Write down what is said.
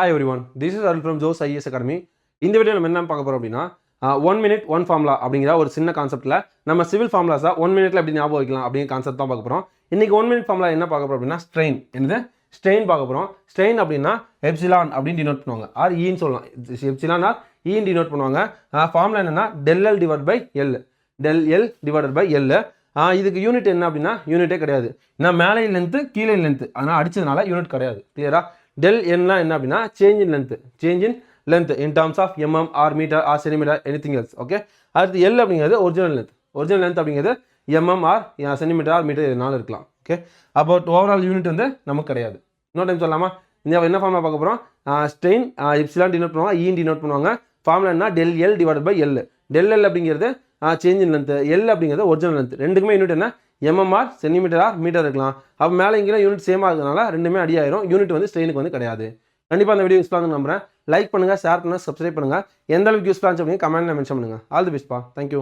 Hi everyone, this is Arul from Joe's IAS Academy. இந்த video நம்ம என்ன பார்க்க போறோம் அப்படின்னா 1 minute 1 formula அப்படிங்கிற ஒரு சின்ன கான்செப்ட்ல நம்ம சிவில் ஃபார்முலாஸா 1 மினிட்ல எப்படி ஞாபகம் வைக்கலாம் அப்படிங்கிற கான்செப்ட் தான் பார்க்க போறோம். இன்னைக்கு 1 minute formula என்ன பார்க்க போறோம் அப்படின்னா ஸ்ட்ரெயின். என்னது ஸ்ட்ரெயின் பார்க்க போறோம். ஸ்ட்ரெயின் அப்படின்னா எப்சிலான் அப்படின்னு டினோட் பண்ணுவாங்க. ஆர் ஈன்னு சொல்லலாம். எப்சிலான் ஆர் ஈன்னு டினோட் பண்ணுவாங்க. ஃபார்முலா என்னன்னா del L divided by L. del L divided by L. இதுக்கு யூனிட் என்ன அப்படின்னா யூனிட்டே கிடையாது. நான் மேலே லென்த் கீழே லென்த் அதனால் அடிச்சதுனால யூனிட் கிடையாது. கிளியரா? del n என்ன அப்படின்னா change in length in terms of mm or metre or centimetre anything else. Okay, அடுத்து எல் அப்படிங்கிறது ஒரிஜினல் லென்த் அப்படிங்கிறது mm or centimetre or metre இதனால இருக்கலாம். ஓகே, அப்போ ஓவரால் யூனிட் வந்து நமக்கு கிடையாது. இன்னொரு டைம் சொல்லலாமா? இந்த என்ன ஃபார்முலா பார்க்க போகிறோம்? ஸ்ட்ரெயின் எப்சிலான் டினோட் பண்ணுவாங்க, ஈன் டினோட் பண்ணுவாங்க. ஃபார்முலா என்ன? del L divided by L. del L அப்படிங்கிறது சேஞ்ச் இன் லென்த், எல் அப்படிங்கிறது ஒரிஜினல் லென்த். ரெண்டுக்குமே யூனிட் என்ன? எம்எம்ஆர் சென்டிமீட்டர் ஆர் மீட்டர் இருக்கலாம். அப்போ மேலே இங்கே யூனிட் சேமாக இருக்கிறதுனால ரெண்டுமே அடி ஆயிரும். யூனிட் வந்து ஸ்ட்ரெயினுக்கு வந்து கிடையாது. கண்டிப்பாக அந்த வீடியோ யூஸ் பண்ண நம்புறேன். லைக் பண்ணுங்கள், ஷேர் பண்ணுங்கள், சப்ஸ்கிரைப் பண்ணுங்கள். எந்த அளவுக்கு யூஸ் பண்ணி கமெண்ட்ல மென்ஷன் பண்ணுங்கள். ஆல் தி பெஸ்ட் பா. தேங்க்யூ.